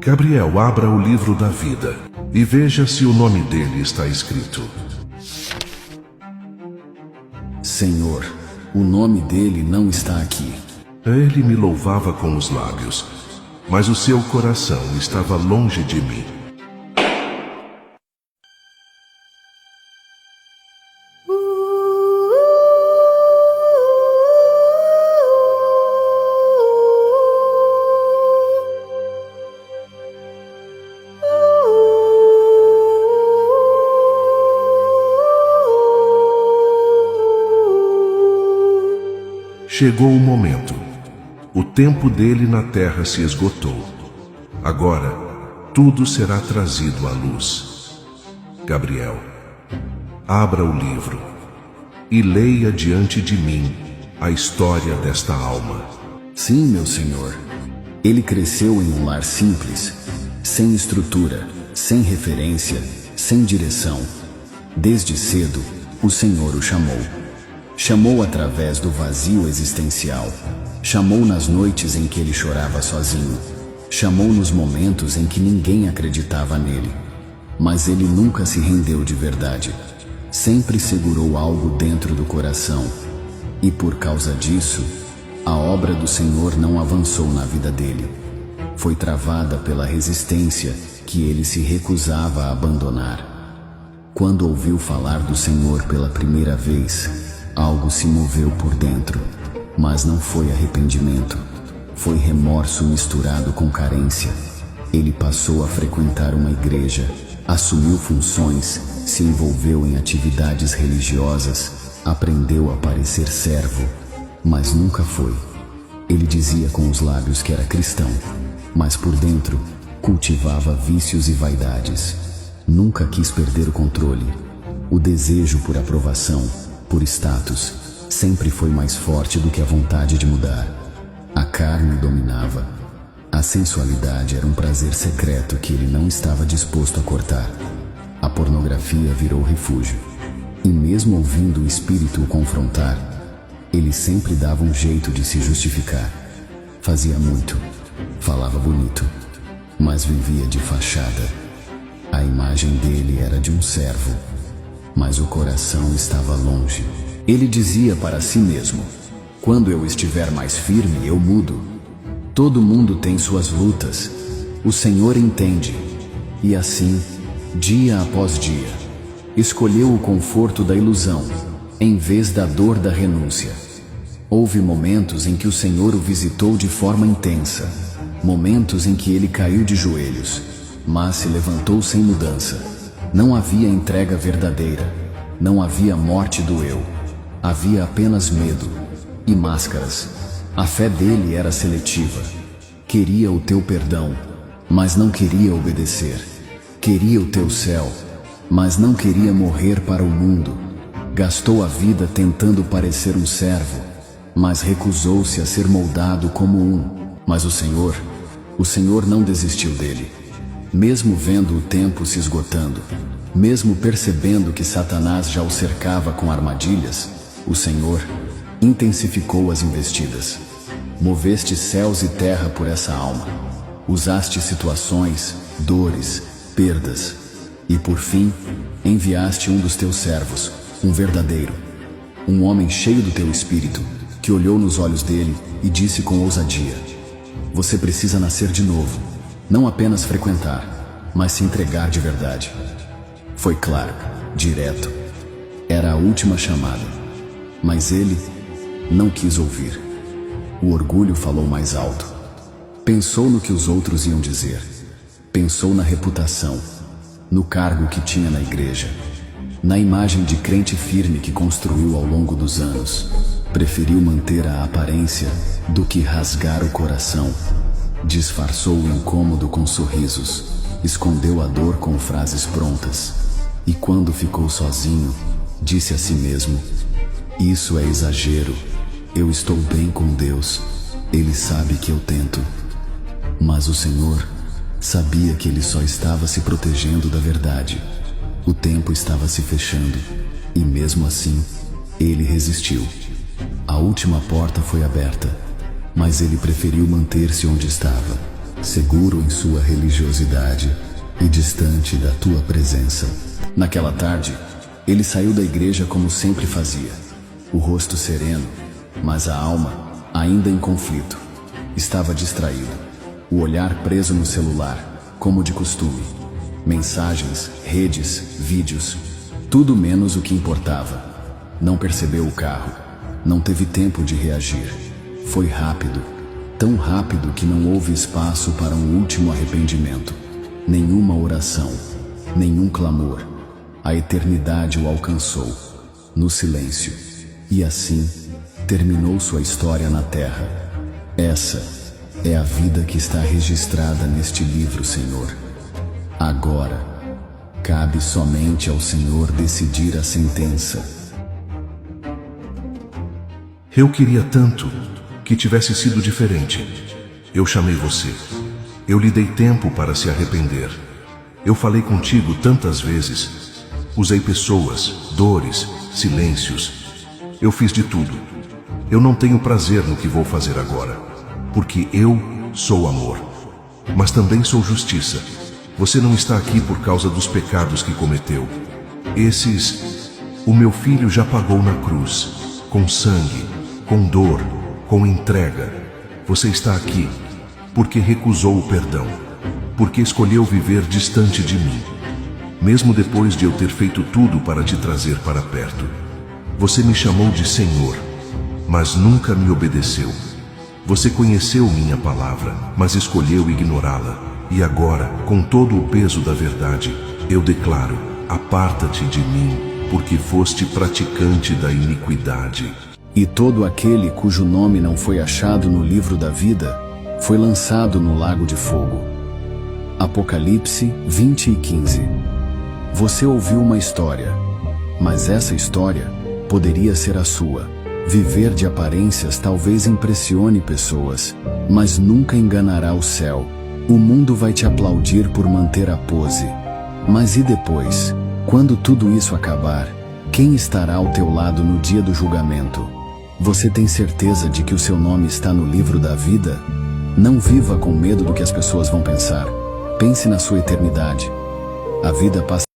Gabriel, abra o livro da vida e veja se o nome dele está escrito. Senhor, o nome dele não está aqui. Ele me louvava com os lábios, mas o seu coração estava longe de mim. Chegou o momento. O tempo dele na terra se esgotou. Agora, tudo será trazido à luz. Gabriel, abra o livro e leia diante de mim a história desta alma. Sim, meu Senhor. Ele cresceu em um lar simples, sem estrutura, sem referência, sem direção. Desde cedo, o Senhor o chamou. Chamou através do vazio existencial. Chamou nas noites em que ele chorava sozinho. Chamou nos momentos em que ninguém acreditava nele. Mas ele nunca se rendeu de verdade. Sempre segurou algo dentro do coração. E por causa disso, a obra do Senhor não avançou na vida dele. Foi travada pela resistência que ele se recusava a abandonar. Quando ouviu falar do Senhor pela primeira vez, algo se moveu por dentro, mas não foi arrependimento. Foi remorso misturado com carência. Ele passou a frequentar uma igreja, assumiu funções, se envolveu em atividades religiosas, aprendeu a parecer servo, mas nunca foi. Ele dizia com os lábios que era cristão, mas por dentro cultivava vícios e vaidades. Nunca quis perder o controle. O desejo por aprovação, por status, sempre foi mais forte do que a vontade de mudar. A carne dominava. A sensualidade era um prazer secreto que ele não estava disposto a cortar. A pornografia virou refúgio. E mesmo ouvindo o espírito o confrontar, ele sempre dava um jeito de se justificar. Fazia muito, falava bonito, mas vivia de fachada. A imagem dele era de um servo, mas o coração estava longe. Ele dizia para si mesmo: quando eu estiver mais firme, eu mudo. Todo mundo tem suas lutas. O Senhor entende. E assim, dia após dia, escolheu o conforto da ilusão, em vez da dor da renúncia. Houve momentos em que o Senhor o visitou de forma intensa, momentos em que ele caiu de joelhos, mas se levantou sem mudança. Não havia entrega verdadeira, não havia morte do eu, havia apenas medo e máscaras. A fé dele era seletiva. Queria o teu perdão, mas não queria obedecer. Queria o teu céu, mas não queria morrer para o mundo. Gastou a vida tentando parecer um servo, mas recusou-se a ser moldado como um. Mas o Senhor não desistiu dele. Mesmo vendo o tempo se esgotando, mesmo percebendo que Satanás já o cercava com armadilhas, o Senhor intensificou as investidas. Moveste céus e terra por essa alma. Usaste situações, dores, perdas. E por fim, enviaste um dos teus servos, um verdadeiro, um homem cheio do teu espírito, que olhou nos olhos dele e disse com ousadia: você precisa nascer de novo. Não apenas frequentar, mas se entregar de verdade. Foi claro, direto. Era a última chamada. Mas ele não quis ouvir. O orgulho falou mais alto. Pensou no que os outros iam dizer. Pensou na reputação, no cargo que tinha na igreja, na imagem de crente firme que construiu ao longo dos anos. Preferiu manter a aparência do que rasgar o coração. Disfarçou o incômodo com sorrisos, escondeu a dor com frases prontas. E quando ficou sozinho, disse a si mesmo: isso é exagero, eu estou bem com Deus, Ele sabe que eu tento. Mas o Senhor sabia que ele só estava se protegendo da verdade. O tempo estava se fechando, e mesmo assim, ele resistiu. A última porta foi aberta, mas ele preferiu manter-se onde estava. seguro em sua religiosidade e distante da tua presença. Naquela tarde, ele saiu da igreja como sempre fazia, o rosto sereno, mas a alma, ainda em conflito, estava distraído, o olhar preso no celular, como de costume. Mensagens, redes, vídeos, tudo menos o que importava. Não percebeu o carro, não teve tempo de reagir. Foi rápido, tão rápido que não houve espaço para um último arrependimento. Nenhuma oração, nenhum clamor. A eternidade o alcançou, no silêncio. E assim, terminou sua história na terra. Essa é a vida que está registrada neste livro, Senhor. Agora, cabe somente ao Senhor decidir a sentença. Eu queria tanto que tivesse sido diferente. Eu chamei você. Eu lhe dei tempo para se arrepender. Eu falei contigo tantas vezes. Usei pessoas, dores, silêncios. Eu fiz de tudo. Eu não tenho prazer no que vou fazer agora, porque eu sou amor, mas também sou justiça. Você não está aqui por causa dos pecados que cometeu. O meu filho já pagou na cruz, com sangue, com dor, com entrega. Você está aqui porque recusou o perdão, porque escolheu viver distante de mim, mesmo depois de eu ter feito tudo para te trazer para perto. Você me chamou de Senhor, mas nunca me obedeceu. Você conheceu minha palavra, mas escolheu ignorá-la. E agora, com todo o peso da verdade, eu declaro: aparta-te de mim, porque foste praticante da iniquidade. E todo aquele cujo nome não foi achado no livro da vida, foi lançado no lago de fogo. Apocalipse 20:15. Você ouviu uma história, mas essa história poderia ser a sua. Viver de aparências talvez impressione pessoas, mas nunca enganará o céu. O mundo vai te aplaudir por manter a pose. Mas e depois? Quando tudo isso acabar, quem estará ao teu lado no dia do julgamento? Você tem certeza de que o seu nome está no livro da vida? Não viva com medo do que as pessoas vão pensar. Pense na sua eternidade. A vida passa